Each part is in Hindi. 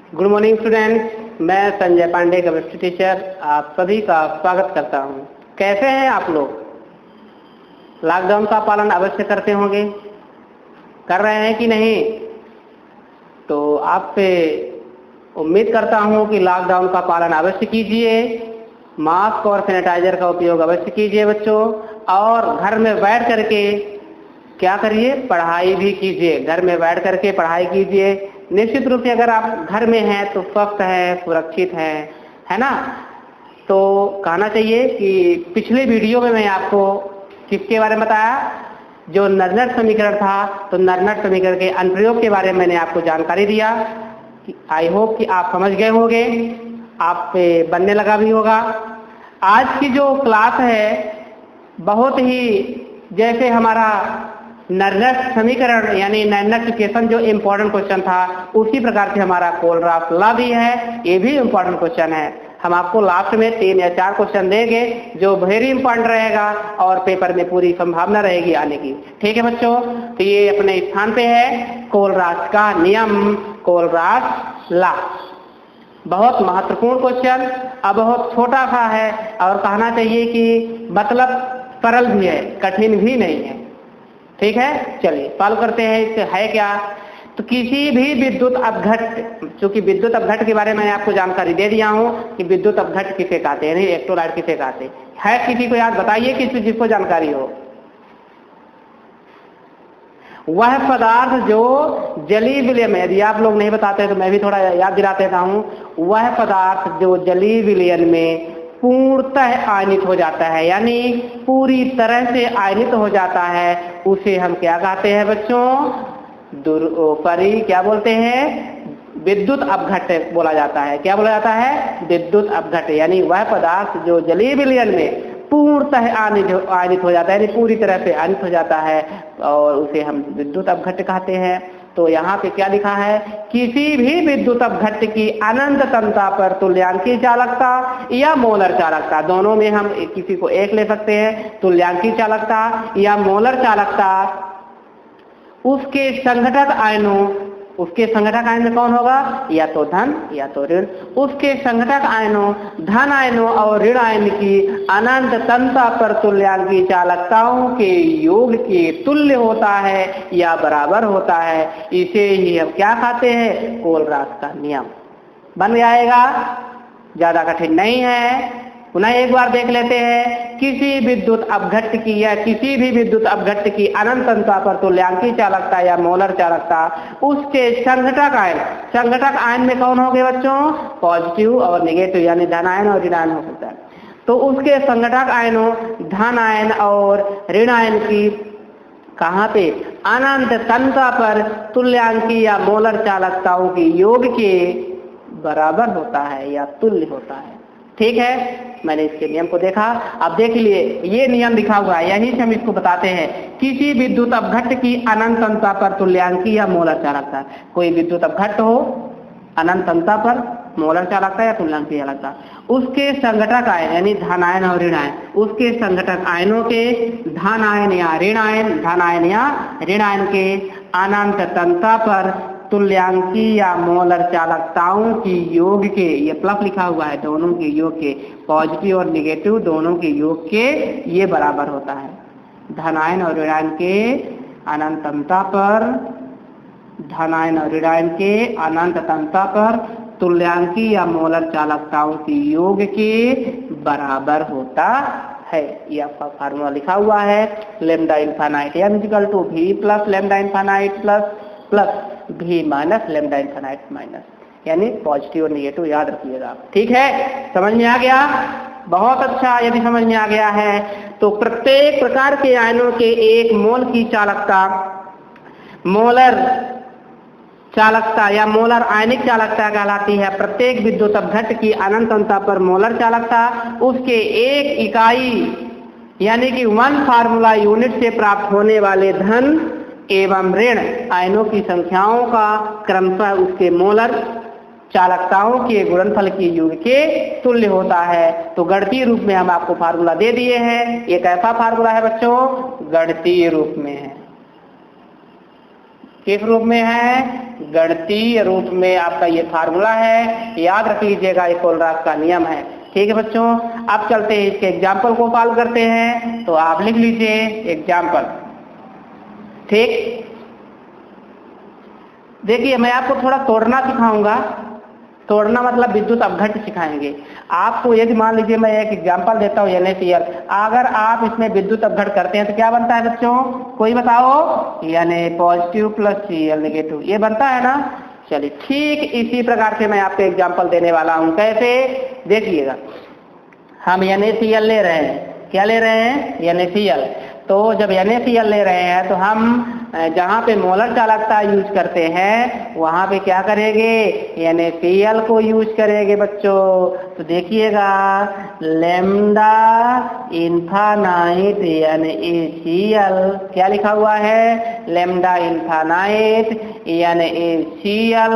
गुड मॉर्निंग स्टूडेंट्स, मैं संजय पांडे केमिस्ट्री टीचर आप सभी का स्वागत करता हूं। कैसे हैं आप लोग? लॉकडाउन का पालन अवश्य करते होंगे, कर रहे हैं कि नहीं? तो आपसे उम्मीद करता हूं कि लॉकडाउन का पालन अवश्य कीजिए, मास्क और सैनिटाइजर का उपयोग अवश्य कीजिए बच्चों, और घर में बैठ करके क्या करिए, पढ़ाई भी कीजिए। घर में बैठ करके पढ़ाई कीजिए। निश्चित रूप से अगर आप घर में हैं तो स्वस्थ है, सुरक्षित है ना? तो कहना चाहिए कि पिछले वीडियो में मैं आपको किसके बारे में बताया, जो नर्नट समीकरण था, तो नर्नट समीकरण के अनुप्रयोग के बारे में मैंने आपको जानकारी दिया। आई होप कि आप समझ गए होंगे, आप पे बनने लगा भी होगा। आज की जो क्लास है बहुत ही जैसे हमारा नर्नट समीकरण यानी नर्नट इक्वेशन जो इम्पोर्टेंट क्वेश्चन था, उसी प्रकार से हमारा कोलराफ लॉ भी है, ये भी इम्पोर्टेंट क्वेश्चन है। हम आपको लास्ट में 3 या 4 क्वेश्चन देंगे जो वेरी इंपॉर्टेंट रहेगा और पेपर में पूरी संभावना रहेगी आने की। ठीक है बच्चों, तो ये अपने स्थान पे है कोलराफ का नियम, कोलराफ लॉ। बहुत महत्वपूर्ण क्वेश्चन, अब बहुत छोटा सा है और कहना चाहिए कि मतलब सरल भी है, कठिन भी नहीं है। ठीक है, चलिए सॉल्व करते हैं। इससे है क्या, तो किसी भी विद्युत अपघट्ट, चूंकि विद्युत अपघट्ट के बारे में मैंने आपको जानकारी दे दिया हूं कि विद्युत अपघट्ट किसे कहते हैं, इलेक्ट्रोलाइट किसे कहते हैं, किसी को याद बताइए किसी जिसको जानकारी हो। वह पदार्थ जो जलीय विलयन में, यदि आप लोग नहीं बताते तो मैं भी थोड़ा याद दिला देता हूं, वह पदार्थ जो जलीय विलयन में पूर्णतः आयनित हो जाता है, यानी पूरी तरह से आयनित हो जाता है, उसे हम क्या कहते हैं बच्चों? क्या बोलते हैं? विद्युत अपघट्ट बोला जाता है। क्या बोला जाता है? विद्युत अपघट्ट। यानी वह पदार्थ जो जलीय विलयन में पूर्णतः आयनित हो जाता है, यानी पूरी तरह से आयनित हो जाता है, और उसे हम विद्युत अपघट्ट कहते हैं। तो यहाँ पे क्या लिखा है, किसी भी विद्युत अपघट्ट की अनंत तन्यता पर तुल्यांकीय चालकता या मोलर चालकता, दोनों में हम किसी को एक ले सकते हैं, तुल्यांकीय चालकता या मोलर चालकता, उसके संघटक आयनों, उसके संघटक आयन में कौन होगा? या तो धन या तो ऋण। उसके संघटक आयनों, धन आयनों और ऋण आयन की अनंत तन्यता पर तुल्यांकीय चालकताओं के योग के तुल्य होता है या बराबर होता है। इसे ही हम क्या कहते हैं? कोलराफ का नियम। बन जाएगा, ज्यादा कठिन नहीं है। पुनः एक बार देख लेते हैं, किसी विद्युत अपघट्ट की या किसी भी विद्युत अपघट्ट की अनंत तन्यता पर तुल्यांकीय चालकता या मोलर चालकता, उसके संघटक आयन, संघटक आयन में कौन होंगे बच्चों? पॉजिटिव और नेगेटिव, यानी धन आयन और ऋण आयन हो सकता है। तो उसके संघटक आयनों, धन आयन और ऋण आयन की कहाँ पे? अनंत तन्यता पर तुल्यांकीय या मोलर चालकताओं के योग के बराबर होता है या तुल्य होता है। ठीक है, मैंने इसके नियम को देखा। अब देख लिए, ये नियम लिखा हुआ है, यही से हम इसको बताते हैं। किसी विद्युत अपघट्ट की अनंत तन्यता पर तुल्यांकीय या मोलर चालकता, कोई विद्युत अपघट्ट हो अनंत तन्यता पर मोलर चालकता या तुल्यांकीय चालकता, उसके संघटक आयन यानी धन आयन और ऋण आयन, उसके संघटक आयनों के धन आयन या ऋण आयन, धन आयन या ऋण आयन के अनंत तन्यता पर तुल्यांकीय या मोलर चालकताओं की योग के, ये प्लस लिखा हुआ है, दोनों के योग के, पॉजिटिव और नेगेटिव दोनों के योग के ये बराबर होता है। धन आयन और ऋण आयन के अनंत तन्यता पर, धन आयन और ऋण आयन के अनंत तन्यता पर तुल्यांकीय या मोलर चालकताओं के योग के बराबर होता है। ये आपका फार्मूला लिखा हुआ है, lambda infinite m equal to v plus lambda infinite plus v minus lambda infinite minus, यानी पॉजिटिव और नेगेटिव याद रखिएगा। ठीक है, समझ में आ गया? बहुत अच्छा। यदि समझ में आ गया है तो प्रत्येक प्रकार के आयनों के 1 मोल की चालकता, मोलर चालकता या मोलर आयनिक चालकता कहलाती है। प्रत्येक विद्युत अपघट्ट की अनंत तन्यता पर मोलर चालकता उसके 1 इकाई यानी कि 1 फार्मूला यूनिट से प्राप्त होने वाले धन एवं ऋण आयनों की संख्याओं का क्रमशः उसके मोलर चालकताओं के गुणनफल के योग के तुल्य होता है। तो गणितीय रूप में हम आपको फार्मूला दे दिए हैं। ये कैसा फार्मूला है बच्चों? गणितीय रूप में है। किस रूप में है? गणितीय रूप में आपका ये फार्मूला है, याद रख लीजिएगा, ये कोलरास का नियम है। ठीक है बच्चों, अब चलते हैं इसके एग्जाम्पल को सॉल्व करते हैं। तो आप लिख लीजिए एग्जाम्पल। ठीक, देखिए मैं आपको थोड़ा तोड़ना सिखाऊंगा। तोड़ना मतलब विद्युत अपघट्ट सिखाएंगे आपको। यदि मान लीजिए मैं एक एग्जाम्पल देता हूँ NaCl, अगर आप इसमें विद्युत अपघट्ट करते हैं तो क्या बनता है बच्चों? कोई बताओ? Na positive plus Cl negative, ये बनता है ना। चलिए ठीक इसी प्रकार से मैं आपको एग्जाम्पल देने वाला हूँ। कैसे? देखिएगा, हम NaCl ले रहे हैं। क्या ले रहे हैं? NaCl। तो जब NaCl ले रहे हैं तो हम जहाँ पे मोलर चालकता यूज करते हैं वहाँ पे क्या करेंगे? NaCl को यूज करेंगे बच्चों। तो देखिएगा, लैम्डा इन्फानाइट NaCl, क्या लिखा हुआ है? Lambda infinite NaCl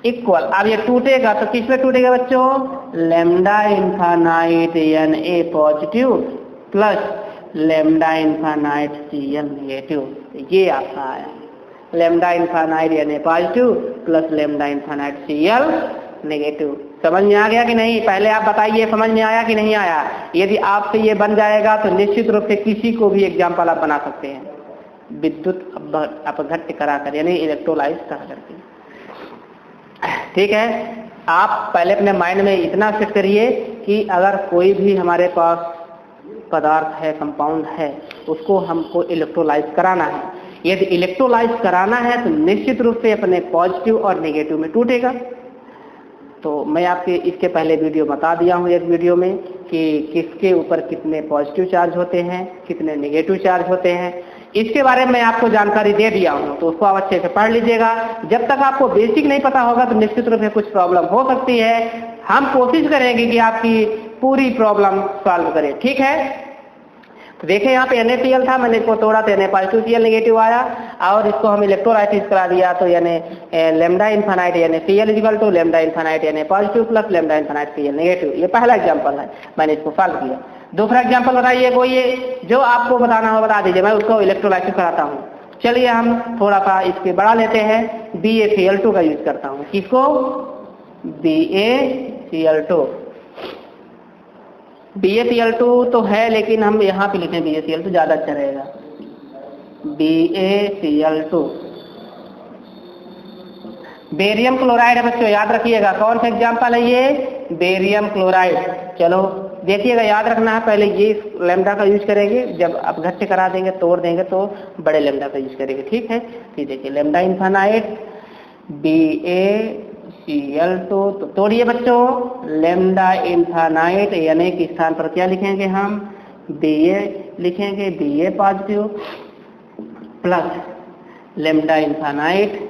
equal. अब ये टूटेगा तो किस पे टूटेगा बच्चों? Lambda infinite Na positive plus lambda infinite Cl negative. ये आपका है lambda infinite Na positive plus lambda infinite Cl negative. समझ में आ गया कि नहीं? पहले आप बताइए समझ में आया कि नहीं आया? यदि आपसे ये बन जाएगा तो निश्चित रूप से किसी को भी एग्जाम्पल आप बना सकते हैं विद्युत अपघट्ट कराकर, यानी इलेक्ट्रोलाइज करा करके। ठीक है, आप पहले अपने माइंड में इतना सेट करिए कि अगर कोई भी हमारे पास पदार्थ है, कंपाउंड है, उसको हमको इलेक्ट्रोलाइज कराना है। यदि इलेक्ट्रोलाइज कराना है तो निश्चित रूप से अपने पॉजिटिव और नेगेटिव में टूटेगा। तो मैं आपके इसके पहले वीडियो बता दिया हूँ एक वीडियो में कि किसके ऊपर कितने पॉजिटिव चार्ज होते हैं, कितने नेगेटिव चार्ज होते हैं। इसके बारे में आपको जानकारी दे दिया हूँ, तो उसको आप अच्छे से पढ़ लीजिएगा। जब तक आपको बेसिक नहीं पता होगा तो निश्चित रूप से कुछ प्रॉब्लम हो सकती है। हम कोशिश करेंगे कि आपकी पूरी प्रॉब्लम सॉल्व करें। ठीक है, तो देखिए यहाँ पे NaCl था, मैंने इसको तोड़ा तो Na पॉजिटिव Cl नेगेटिव आया, और इसको हम इलेक्ट्रोलाइसिस करा दिया तो यानी lambda infinite NaCl equal to lambda infinite Na positive plus lambda infinite Cl negative. ये पहला एग्जाम्पल है, मैंने इसको सॉल्व किया। दूसरा एग्जाम्पल बताइए कोई, ये जो आपको बताना हो बता दीजिए, मैं उसको इलेक्ट्रोलाइसिस कराता हूँ। चलिए हम थोड़ा सा इसके बड़ा लेते हैं, BaCl2 का यूज करता हूँ। किसको? BaCl2। BaCl2 तो है, लेकिन हम यहाँ पे लिखें BaCl2 ज्यादा अच्छा रहेगा। BaCl2 बेरियम क्लोराइड है बच्चों, याद रखिएगा। कौन सा एग्जाम्पल है ये? Barium chloride. चलो देखिएगा, याद रखना है, पहले ये लैम्डा का यूज करेंगे, जब अपघट्ट करा देंगे, तोड़ देंगे तो बड़े लैम्डा का यूज करेंगे। ठीक है, फिर देखिए लैम्डा इन्फानाइट BaCl2, तो तोड़िए बच्चों, लैम्डा इन्फानाइट Na के स्थान पर क्या लिखेंगे हम? Ba लिखेंगे, Ba positive plus lambda infinite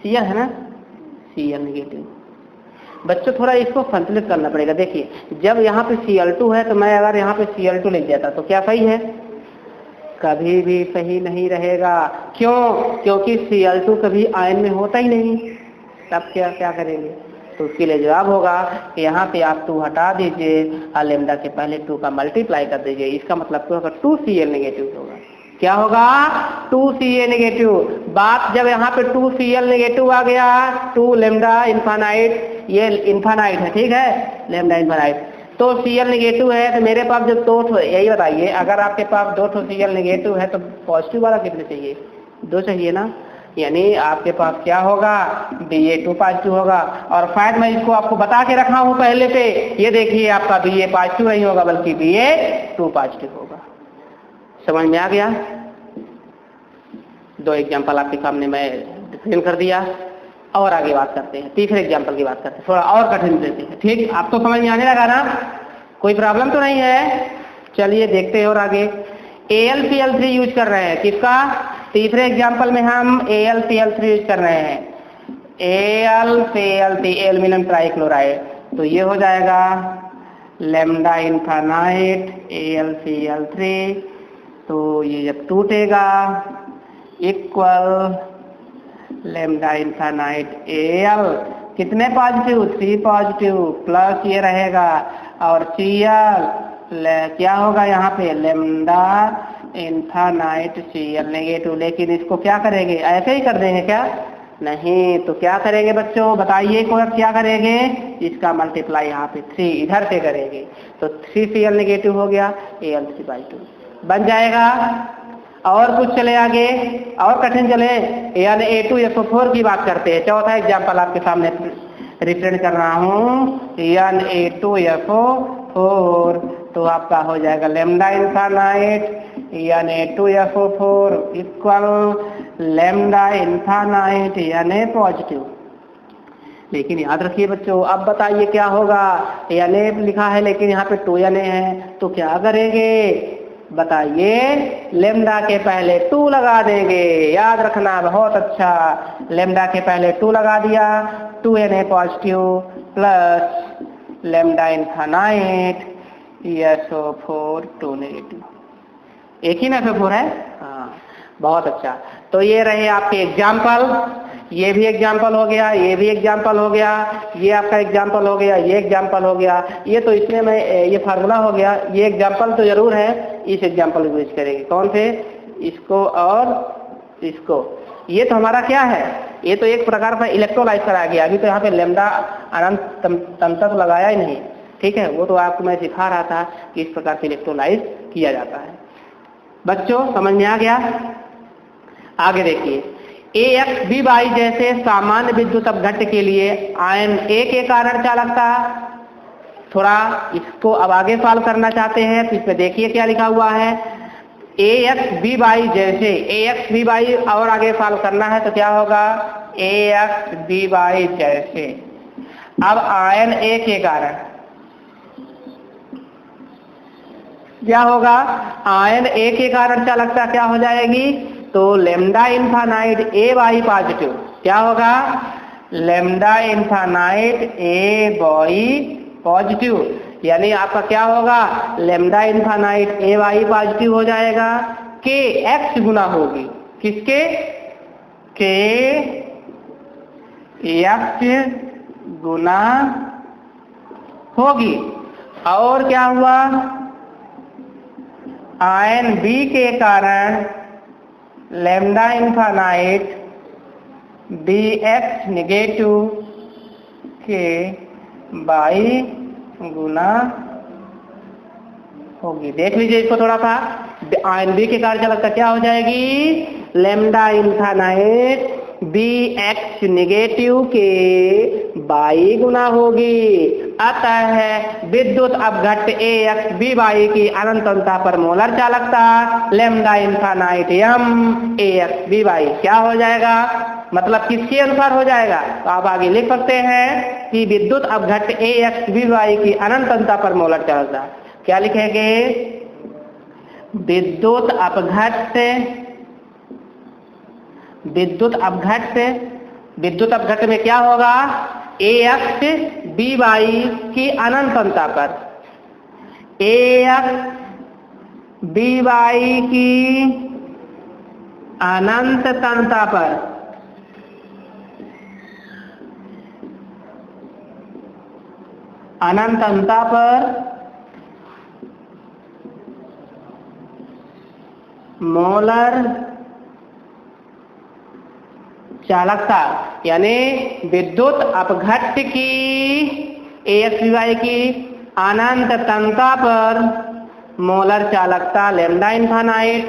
Cl है ना, Cl नेगेटिव। बच्चों थोड़ा इसको संतुलित करना पड़ेगा। देखिए जब यहाँ पे Cl2 है तो मैं अगर यहाँ पे Cl2 लिख देता तो क्या सही है? कभी भी सही नहीं रहेगा। क्यों? क्योंकि Cl2 कभी आयन में होता ही नहीं। तब क्या करेंगे? तो उसके लिए जवाब होगा कि यहाँ पे आप 2 हटा दीजिए और लैम्डा के पहले 2 का मल्टीप्लाई कर दीजिए। इसका मतलब तो होगा 2Cl नेगेटिव होगा। क्या होगा? 2Ca negative. बात जब यहाँ पे 2Cl नेगेटिव आ गया, 2 लैम्डा इन्फानाइट, ये इन्फानाइट है, ठीक है, लैम्डा इन्फानाइट, तो Cl नेगेटिव है। तो मेरे पास जब 2, यही बताइए, अगर आपके पास 2 Cl नेगेटिव है तो पॉजिटिव वाला कितने चाहिए? 2 चाहिए ना। यानी आपके पास क्या होगा? Ba2 पॉजिटिव होगा। और शायद मैं इसको आपको बता के रखा हूँ पहले से, ये देखिए आपका Ba पॉजिटिव नहीं होगा बल्कि Ba2 पॉजिटिव होगा। समझ में आ गया? 2 एग्जाम्पल आपके सामने मैं डिफाइन कर दिया, और आगे बात करते हैं। तीसरे एग्जाम्पल की बात करते हैं, थोड़ा और कठिन देते हैं। ठीक, आपको समझ में आने लगा ना? कोई प्रॉब्लम तो नहीं है? चलिए देखते हैं और आगे। AlCl3 यूज कर रहे हैं, किसका? तीसरे एग्जाम्पल में हम AlCl3 यूज कर रहे हैं। AlCl3 एल्युमिनियम ट्राइक्लोराइड, तो ये हो जाएगा लैम्डा इन्फानाइट AlCl3, तो ये जब टूटेगा इक्वल लैम्डा इन्फानाइट Al, कितने पॉजिटिव? 3 पॉजिटिव प्लस ये रहेगा, और Cl क्या होगा यहाँ पे लेमडा इन्फानाइट Cl नेगेटिव। लेकिन इसको क्या करेंगे, ऐसे ही कर देंगे क्या? नहीं, तो क्या करेंगे बच्चों बताइए, को क्या करेंगे, इसका मल्टीप्लाई यहाँ पे 3 इधर से करेंगे तो 3Cl नेगेटिव हो गया, Al3/2 बन जाएगा। और कुछ चले आगे, और कठिन चले, यानी Na2SO4 की बात करते हैं। चौथा एग्जाम्पल आपके सामने रिप्रेजेंट कर रहा हूँ, Na2SO4 तो आपका हो जाएगा lambda infinite Na2SO4 equal lambda infinite Na positive. लेकिन याद रखिए बच्चों, अब बताइए क्या होगा, Na लिखा है लेकिन यहाँ पे 2Na है, तो क्या करेंगे बताइए, लेमडा के पहले 2 लगा देंगे। याद रखना, बहुत अच्छा, लेमडा के पहले 2 लगा दिया, 2Na positive plus lambda infinite SO4 2 negative. एक ही ना SO4 है, हाँ बहुत अच्छा। तो ये रहे आपके एग्जाम्पल, ये भी एग्जाम्पल हो गया, ये भी एग्जाम्पल हो गया, ये आपका एग्जाम्पल हो गया, ये एग्जाम्पल हो गया। ये तो इसमें मैं ये फार्मूला हो गया, ये एग्जाम्पल तो जरूर है, इस एग्जाम्पल को यूज करेंगे। कौन से, इसको और इसको। ये तो हमारा क्या है, ये तो एक प्रकार का इलेक्ट्रोलाइज कराया गया। अभी तो यहाँ पे लेमडा अनंत तम तक लगाया ही नहीं, ठीक है, वो तो आपको मैं सिखा रहा था कि इस प्रकार से इलेक्ट्रोलाइज किया जाता है। बच्चों समझ में आ गया? आगे देखिए, AXB/Y जैसे सामान्य विद्युत अपघट्ट के लिए आयन A के कारण चालकता, थोड़ा इसको अब आगे सॉल्व करना चाहते हैं तो इसमें देखिए क्या लिखा हुआ है, AXB/Y जैसे, AXB/Y और आगे सॉल्व करना है तो क्या होगा, AXB/Y जैसे। अब आयन A के कारण क्या होगा, आयन A के कारण चालकता क्या हो जाएगी, तो लेमडा इन्फानाइट A/Y पॉजिटिव, क्या होगा, लेमडा इन्फानाइट A/Y पॉजिटिव, यानी आपका क्या होगा, लेमडा इन्फानाइट A/Y पॉजिटिव हो जाएगा, के X गुना होगी, किसके, के X गुना होगी। और क्या हुआ, आयन B के कारण लेमडा इन्फानाइट BX नेगेटिव के बाई गुना होगी। देख लीजिए इसको थोड़ा सा, आयन B के कारण चालकता क्या हो जाएगी, लेमडा इन्फानाइट BX नेगेटिव के बाई गुना होगी। अतः विद्युत अपघट्ट AXB/Y की अनंतता पर मोलर चालकता लेमडा इन्फानाइट M AXB/Y क्या हो जाएगा, मतलब किसके अनुसार हो जाएगा, तो आप आगे लिख सकते हैं कि विद्युत अपघट्ट AXB/Y की अनंतता पर मोलर चालकता। क्या लिखेंगे, विद्युत अपघट्ट में क्या होगा, AXB/Y की अनंतता पर, AXB/Y की अनंतता पर मोलर चालकता, यानी विद्युत अपघट्ट की AXB/Y की अनंतता पर मोलर चालकता लेमडा इन्फानाइट,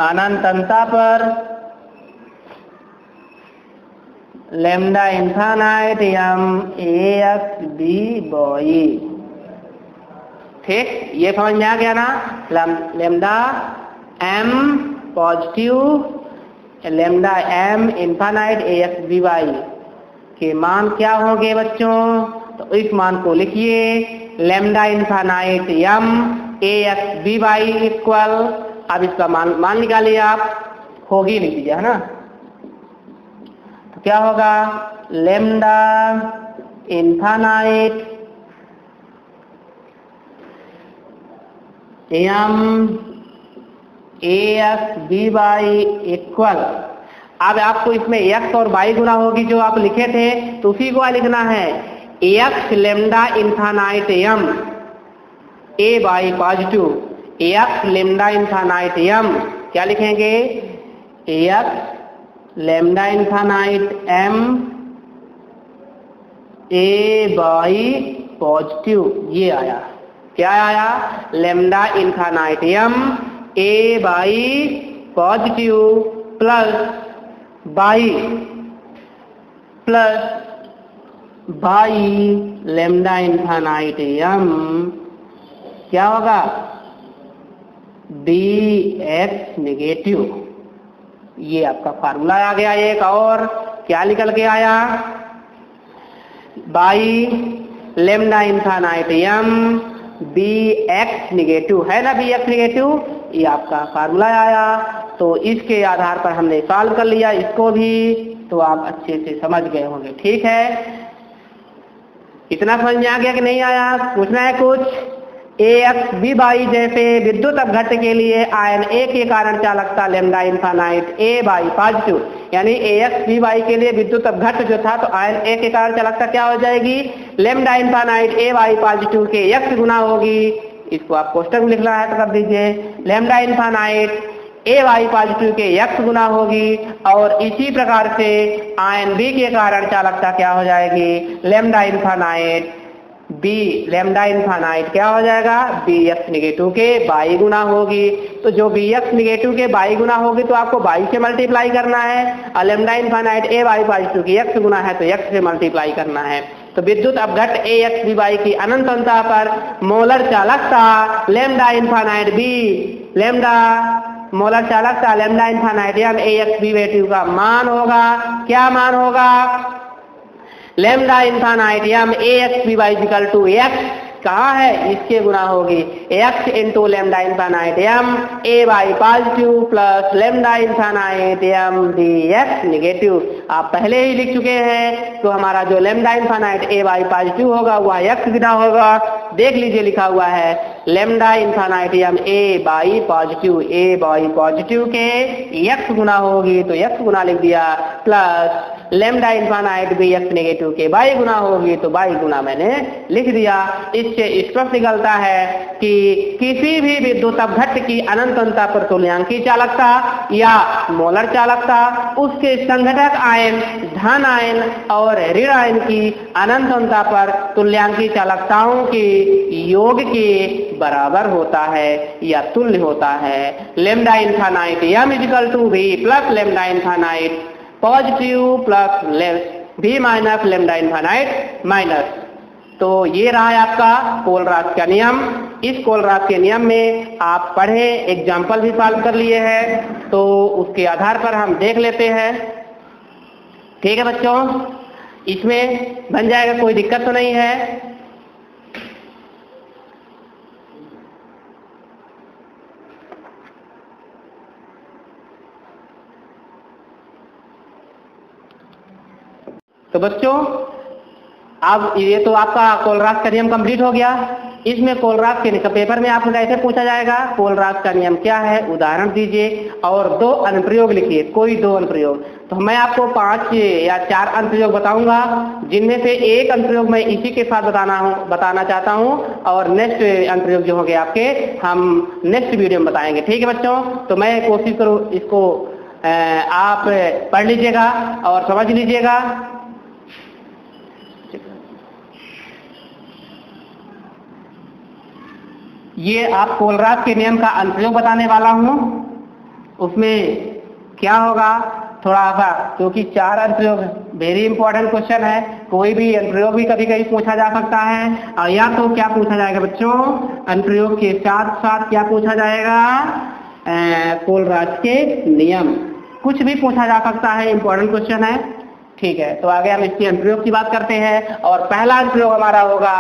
अनंतता पर लेमडा इन्फानाइट M AXB/Y। ठीक, ये समझ में आ गया ना, lambda M positive, lambda M infinite AXB/Y के मान क्या होंगे बच्चों, तो इस मान को लिखिए, lambda infinite M AXB/Y equal, अब इसका मान निकालिए आप, होगी लिख दीजिए, है ना, तो क्या होगा, lambda infinite M AXB/Y equal, अब आपको इसमें X और Y गुना होगी जो आप लिखे थे, तो उसी को लिखना है, X lambda infinite M A Y positive X lambda infinite M, क्या लिखेंगे, X lambda infinite M A Y positive, ये आया, क्या आया, lambda infinite M A Y positive plus Y lambda infinite M, क्या होगा, डी एक्स नेगेटिव। ये आपका फार्मूला आ गया। एक और क्या निकल के आया, Y lambda infinite M B X negative, है ना, बी एक्स नेगेटिव, ये आपका फार्मूला आया। तो इसके आधार पर हमने सॉल्व कर लिया इसको भी, तो आप अच्छे से समझ गए होंगे। ठीक है, इतना समझ में आ गया कि नहीं आया, पूछना है कुछ। ए एक्स बी बाई जैसे विद्युत अपघट्ट के लिए आयन ए के कारण चालकता lambda infinite A Y positive, यानी ए एक्स बी बाई के लिए विद्युत अपघट्ट जो था, तो आयन ए के कारण चालकता क्या हो जाएगी, lambda infinite A Y positive के एक्स गुना होगी। इसको आप कोष्टक में लिखना है तो कर दीजिए, lambda infinite A Y positive के एक्स गुना होगी। और इसी प्रकार से आयन बी के कारण चालकता क्या हो जाएगी, lambda infinite B, lambda infinite क्या हो जाएगा, बी एक्स नेगेटिव के बाई गुना होगी। तो जो बी एक्स नेगेटिव के बाई गुना होगी तो आपको बाई से मल्टीप्लाई करना है, और lambda infinite A Y positive की एक्स गुना है तो एक्स से मल्टीप्लाई करना है। तो विद्युत अपघट्ट ए एक्स बी बाई की अनंतता पर मोलर चालकता lambda infinite B, lambda molar चालकता lambda infinite M A X B negative का मान होगा, क्या मान होगा, lambda infinite M A X B Y equal to X, कहाँ है, इसके गुना होगी X into lambda infinite M A Y positive plus lambda infinite M D X negative. आप पहले ही लिख चुके हैं, तो हमारा जो lambda infinite A Y positive होगा वह एक्स गुना होगा, देख लीजिए लिखा हुआ है lambda infinite M A Y positive के एक्स गुना होगी, तो एक्स गुना लिख दिया, plus lambda infinite B X negative के बाई गुना होगी, तो बाई गुना मैंने लिख दिया। इससे स्पष्ट निकलता है कि किसी भी विद्युत अपघट्ट की अनंतता पर तुल्यांकी चालकता या मोलर चालकता उसके संघटक आयन, धन आयन और ऋण आयन की अनंतता पर तुल्यांकी चालकताओं के योग के बराबर होता है या तुल्य होता है। Lambda infinite M equal to V plus lambda infinite positive plus भी माइनस लेमडा इनफाइनाइट माइनस। तो ये रहा है आपका कोलराज का नियम। इस कोलराज के नियम में आप पढ़े, एग्जाम्पल भी सॉल्व कर लिए हैं, तो उसके आधार पर हम देख लेते हैं। ठीक है बच्चों, इसमें बन जाएगा, कोई दिक्कत तो नहीं है। तो बच्चों अब ये तो आपका कोलराज का नियम कंप्लीट हो गया। इसमें कोलराज के पेपर में आपको कैसे पूछा जाएगा, कोलराज का नियम क्या है, उदाहरण दीजिए और 2 अनुप्रयोग लिखिए, कोई 2 अनुप्रयोग। तो मैं आपको 5 या 4 अनुप्रयोग बताऊंगा, जिनमें से एक अनुप्रयोग मैं इसी के साथ बताना चाहता हूं, और नेक्स्ट अनुप्रयोग जो होंगे आपके हम नेक्स्ट वीडियो में बताएंगे। ठीक है बच्चों, तो मैं कोशिश करूँ इसको आप पढ़ लीजिएगा और समझ लीजिएगा। ये आप कोलराज के नियम का अनुप्रयोग बताने वाला हूं। उसमें क्या होगा, थोड़ा सा, क्योंकि 4 अनुप्रयोग वेरी इंपॉर्टेंट क्वेश्चन है, कोई भी अनुप्रयोग भी कभी कभी पूछा जा सकता है। और या तो क्या पूछा जाएगा बच्चों, अनुप्रयोग के साथ साथ क्या पूछा जाएगा, कोलराज के नियम, कुछ भी पूछा जा सकता है, इंपॉर्टेंट क्वेश्चन है। ठीक है, तो आगे हम इसके अनुप्रयोग की बात करते हैं। और पहला अनुप्रयोग हमारा होगा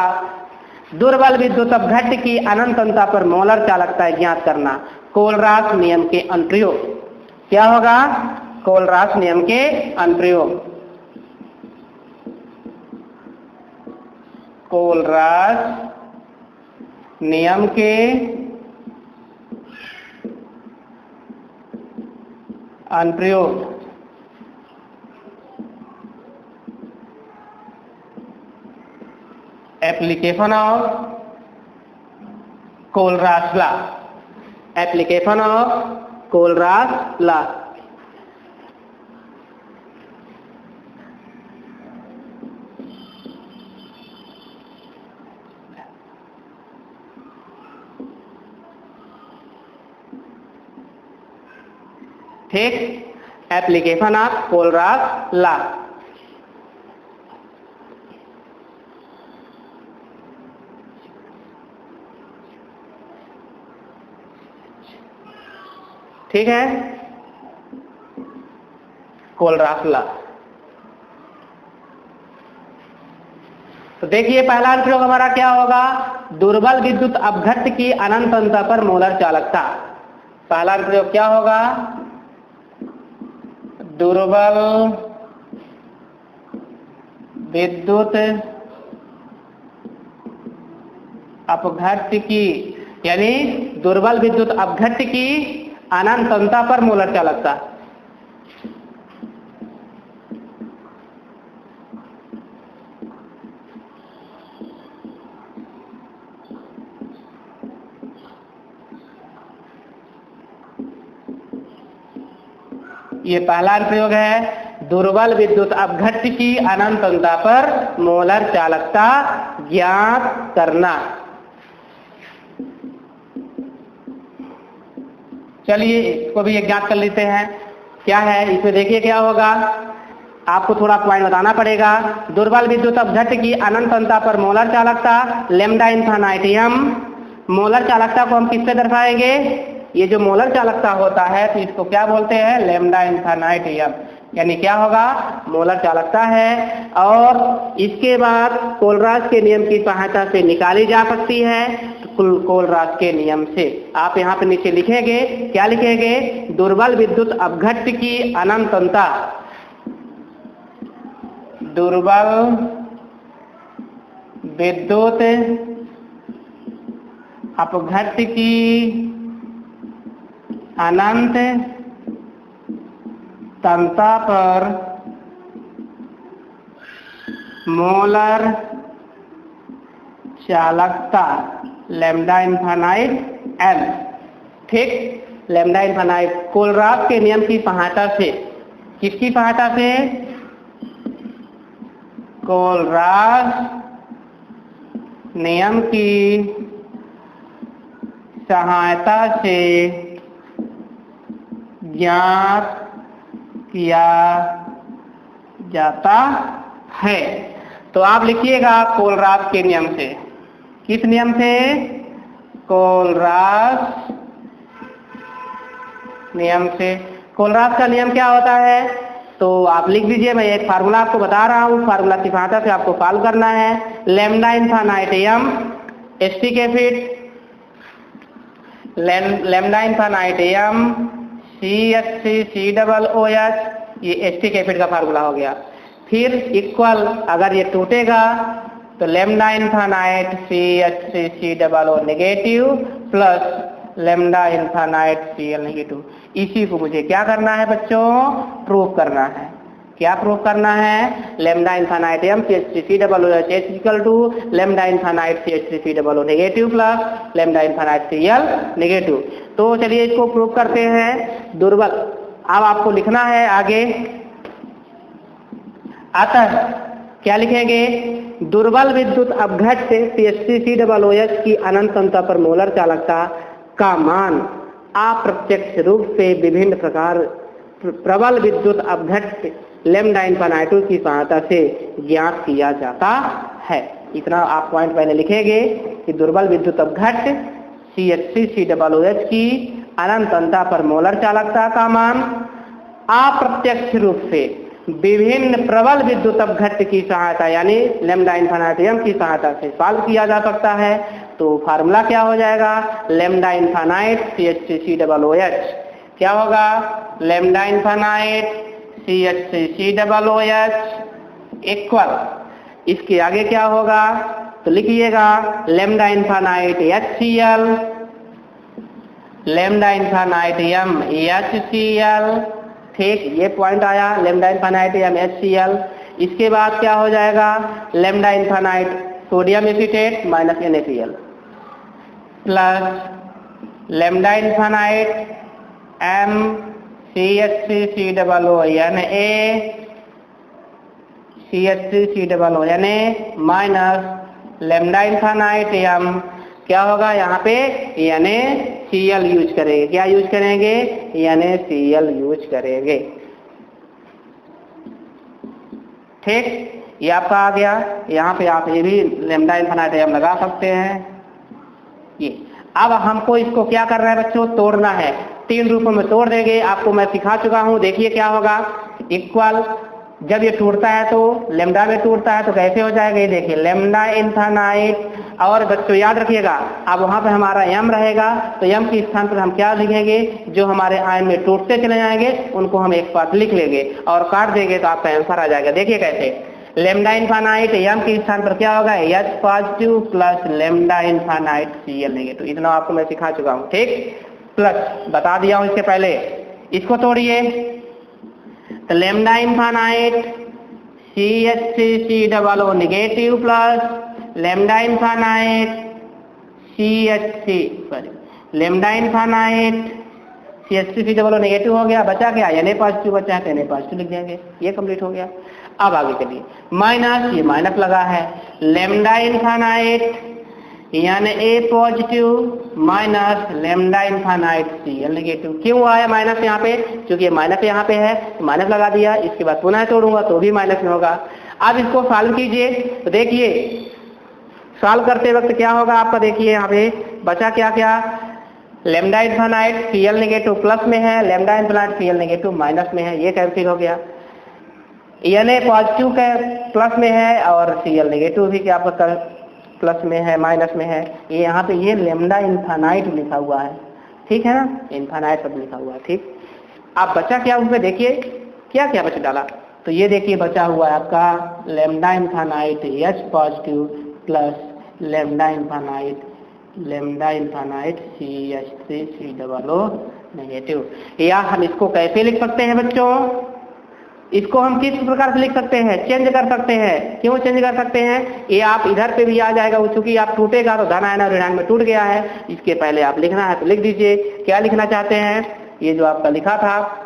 दुर्बल विद्युत अपघट्ट की अनंतता पर मोलर चालकता ज्ञात करना। कोलराज नियम के अनुप्रयोग क्या होगा, कोलराज नियम के अनुप्रयोग, कोलराज नियम के अनुप्रयोग। Application of Kohlrausch law, application of Kohlrausch law. ठीक, एप्लीकेशन ऑफ कोलरास लॉ। ठीक है, कोलरास लॉ। तो देखिए पहला प्रयोग हमारा क्या होगा, दुर्बल विद्युत अपघट्य की अनंत अंतर पर मोलर चालकता। पहला प्रयोग क्या होगा, दुर्बल विद्युत अपघट्य की, यानी दुर्बल विद्युत अपघट्य की अनंत अंतर पर मोलर चालकता। ये पहला प्रयोग है, दुर्बल विद्युत अपघट्य की अनंत अंतर पर मोलर चालकता ज्ञात करना। चलिए इसको भी ज्ञात कर लेते हैं, क्या है इसमें। देखिए क्या होगा, आपको थोड़ा पॉइंट बताना पड़ेगा। दुर्बल विद्युत अपघट्य की अनंत अंतर पर मोलर चालकता लैम्डा इन्फिनिटियम। मोलर चालकता को हम किससे दर्शाएंगे, ये जो मोलर चालकता होता है तो इसको क्या बोलते हैं, लैम्डा इन्फिनिटियम। यानी क्या होगा, मोलर चालकता है। और इसके बाद कोलरास के नियम की सहायता से निकाली जा सकती है, तो कोलरास के नियम से आप यहाँ पे नीचे लिखेंगे, क्या लिखेंगे, दुर्बल विद्युत अपघट्य की अनंत अंतर, दुर्बल विद्युत अपघट्य की अनंत अंतर पर मोलर चालकता लैम्डा इन्फिनिट एम। ठीक, लैम्डा इन्फिनिट कोलरास के नियम की सहायता से, किसकी सहायता से, कोलरास नियम की सहायता से ज्ञात किया जाता है। तो आप लिखिएगा कोलरास के नियम से, किस नियम से, कोलरास नियम से। कोलरास का नियम क्या होता है, तो आप लिख दीजिए, मैं एक फार्मूला आपको बता रहा हूँ, फार्मूला की सहायता से आपको सॉल्व करना है। लैम्डा इन्फिनिटियम एसटी के फिट, lambda infinitum C double O H, ये एसटी कैपिट का फार्मूला हो गया। फिर इक्वल, अगर ये टूटेगा तो lambda infinite C double O negative plus lambda infinite C L negative. इसी को मुझे क्या करना है बच्चों, प्रूव करना है। क्या प्रूव करना है, lambda infinitum C double O H equal to lambda infinite C double O negative plus lambda infinite C L negative. तो चलिए इसको प्रूव करते हैं। दुर्बल, अब आपको लिखना है आगे, अतः क्या लिखेंगे, दुर्बल विद्युत अपघट्य सी डबल ओ एच की अनंत अंतर पर मोलर चालकता का मान अप्रत्यक्ष रूप से विभिन्न प्रकार प्रबल विद्युत अपघट्य लैम्डा इन्फिनिटी की सहायता से ज्ञात किया जाता है। इतना आप पॉइंट पहले लिखेंगे कि दुर्बल विद्युत अपघट्य सी डबल ओ एच की अनंत अंतर पर मोलर चालकता का मान अप्रत्यक्ष रूप से विभिन्न प्रबल विद्युत अपघट्य की सहायता, यानी लैम्डा इन्फिनिटियम की सहायता से सॉल्व किया जा सकता है। तो फार्मूला क्या हो जाएगा, lambda infinite C double O H, क्या होगा, lambda infinite C double O H equal, इसके आगे क्या होगा, तो लिखिएगा lambda infinite H C L, lambda infinite M H C L. ठीक, ये पॉइंट आया, lambda infinite M H C L. इसके बाद क्या हो जाएगा, lambda infinite sodium acetate minus NaCl। Plus lambda infinite m CH3COONA CH3COONA minus lambda infinite m क्या होगा यहाँ पे NaCl यूज करेंगे। क्या यूज करेंगे? NaCl यूज करेंगे। ठीक, ये आपका आ गया। यहाँ पे आप ये भी लैम्डा इनफाइनाइट m लगा सकते हैं। ये अब हमको इसको क्या करना है बच्चों? तोड़ना है। 3 रूपों में तोड़ देंगे, आपको मैं सिखा चुका हूँ। देखिए क्या होगा, इक्वल जब ये टूटता है तो लैम्डा में टूटता है तो कैसे हो जाएगा, ये देखिए लैम्डा इनफाइनाइट। और बच्चों याद रखिएगा, अब वहां पे हमारा m रहेगा तो m के स्थान पर हम क्या लिखेंगे? जो हमारे आयन में टूटते चले जाएंगे उनको हम एक पास लिख लेंगे और काट देंगे तो आपका आंसर आ जाएगा। देखिए कैसे, लैम्डा इनफाइनाइट m के स्थान पर क्या होगा? H positive plus lambda infinite Cl negative. इतना आपको मैं सिखा चुका हूँ। ठीक, प्लस बता दिया हूँ इसके पहले। इसको तोड़िए तो lambda infinite CH3COO negative plus lambda infinite lambda infinite CH3COO negative हो गया। बचा क्या? Na पॉजिटिव बचा है तो Na पॉजिटिव लिख देंगे। ये कंप्लीट हो गया। अब आगे चलिए, माइनस, ये माइनस लगा है, lambda infinite Na positive minus lambda infinite Cl negative. क्यों आया माइनस यहाँ पे? क्योंकि ये माइनस यहाँ पे है तो माइनस लगा दिया। इसके बाद पुनः तोड़ूंगा तो भी माइनस में होगा। अब इसको सॉल्व कीजिए तो देखिए सॉल्व करते वक्त क्या होगा आपका, देखिए यहाँ पे बचा क्या क्या, lambda infinite Cl negative plus में है, lambda infinite Cl negative minus में है। ये कैंसिल हो गया। Na पॉजिटिव का प्लस में है और Cl नेगेटिव भी क्या आपका प्लस में है, माइनस में है। ये यहाँ पे ये लैम्डा इनफाइनाइट लिखा हुआ है। ठीक है ना, इनफाइनाइट सब लिखा हुआ है। ठीक, अब बचा क्या उसमें देखिए, क्या क्या बचा डाला तो ये देखिए बचा हुआ है आपका lambda infinite H positive plus lambda infinite CH3COO negative. या हम इसको कैसे लिख सकते हैं बच्चों? इसको हम किस प्रकार से लिख सकते हैं? चेंज कर सकते हैं। क्यों चेंज कर सकते हैं? ये आप इधर पे भी आ जाएगा, चूंकि आप टूटेगा तो धन आयन और ऋण आयन में टूट गया है। इसके पहले आप लिखना है तो लिख दीजिए। क्या लिखना चाहते हैं? ये जो आपका लिखा था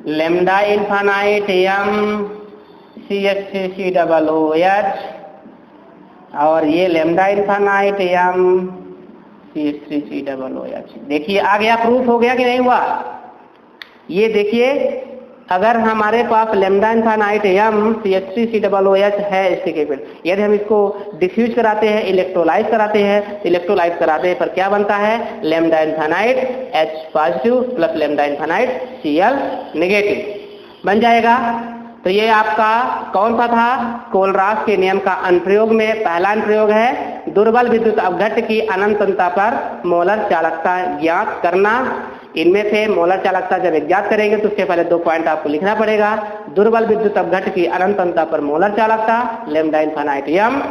लैम्डा इनफाइनाइट m CH3COOH और ये लैम्डा इनफाइनाइट m CH3COOH। देखिए आ गया, प्रूफ हो गया कि नहीं हुआ? ये देखिए अगर हमारे पास लैम्डा इनफाइनाइट m CH3COOH है स्टेकेबल, यदि हम इसको डिफ्यूज कराते हैं, इलेक्ट्रोलाइज कराते हैं, इलेक्ट्रोलाइज कराते हैं पर क्या बनता है? Lambda infinite H positive plus lambda infinite Cl negative बन जाएगा। तो ये आपका कौन सा था? कोलरास के नियम का अनुप्रयोग में पहला अनुप्रयोग है, दुर्बल विद्युत अपघट्य की अनंतता पर मोलर चालकता ज्ञात करना। इनमें से मोलर चालकता जब ज्ञात करेंगे तो उसके पहले 2 पॉइंट आपको लिखना पड़ेगा। दुर्बल विद्युत अपघट्य की अनंतता पर मोलर चालकता लैम्डा इनफाइनाइट m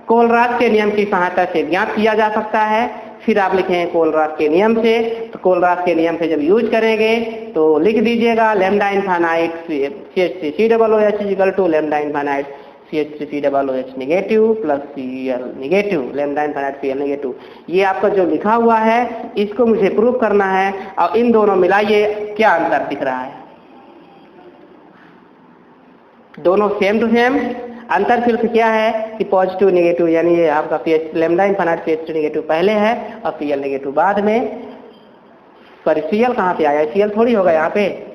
कोलरास के नियम की सहायता से ज्ञात किया जा सकता है। फिर आप लिखें कोलरास के नियम से, तो कोलरास के नियम से जब यूज करेंगे तो लिख दीजिएगा lambda infinite CH3COOH equal to lambda infinite CH3COOH negative plus Cl negative lambda infinite Cl negative. ये आपका जो लिखा हुआ है इसको मुझे प्रूव करना है और इन दोनों मिलाइए क्या अंतर दिख रहा है। दोनों सेम टू सेम। अंतर सिर्फ क्या है कि पॉजिटिव नेगेटिव, यानी ये आपका लैम्डा इनफाइनाइट CH3 नेगेटिव पहले है और Cl नेगेटिव बाद में। सॉरी Cl कहाँ पे आया? Cl थोड़ी होगा यहाँ पे,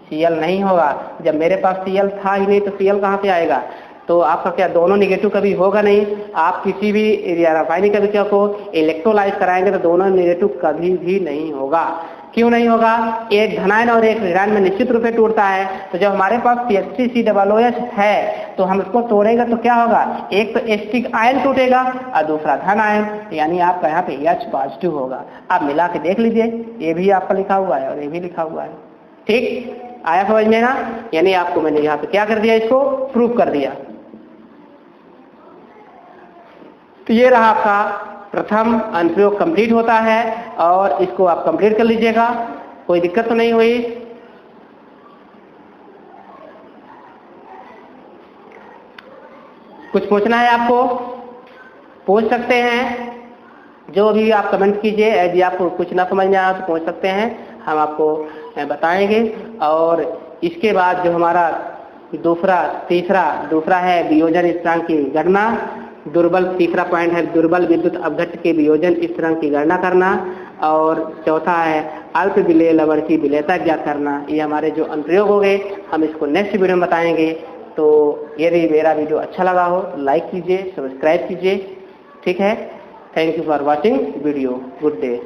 Cl नहीं होगा। जब मेरे पास Cl था ही नहीं तो Cl कहाँ पे आएगा? तो आपका क्या दोनों नेगेटिव कभी होगा नहीं। आप किसी भी रासायनिक अभिक्रिया को इलेक्ट्रोलाइज कराएंगे तो दोनों नेगेटिव कभी भी नहीं होगा। क्यों नहीं होगा? एक धनायन और एक ऋणायन में निश्चित रूप से टूटता है। तो जब हमारे पास CH3COOH है तो हम इसको तोड़ेंगे तो क्या होगा? एक तो एस्टिक आयन टूटेगा और दूसरा धन आयन, यानी आपका यहाँ पे H पॉजिटिव होगा। आप मिला के देख लीजिए, ये भी आपका लिखा हुआ है और ये भी लिखा हुआ है। ठीक आया समझ में ना? यानी आपको मैंने यहाँ पे क्या कर दिया, इसको प्रूव कर दिया। तो ये रहा आपका प्रथम अनुप्रयोग कंप्लीट होता है और इसको आप कंप्लीट कर लीजिएगा। कोई दिक्कत तो नहीं हुई? कुछ पूछना है आपको? पूछ सकते हैं। जो भी आप कमेंट कीजिए, यदि आपको कुछ ना समझ में आया तो पूछ सकते हैं, हम आपको बताएंगे। और इसके बाद जो हमारा दूसरा है वियोजन स्थिरांक की गणना। दुर्बल, तीसरा पॉइंट है दुर्बल विद्युत अपघट्ट के वियोजन स्थिरांक की गणना करना। और चौथा है अल्प विलेय लवण की विलेयता ज्ञात करना। ये हमारे जो अनुप्रयोग हो गए, हम इसको नेक्स्ट वीडियो में बताएंगे। तो यदि मेरा वीडियो अच्छा लगा हो लाइक कीजिए, सब्सक्राइब कीजिए, ठीक है। Thank you for watching video. Good day.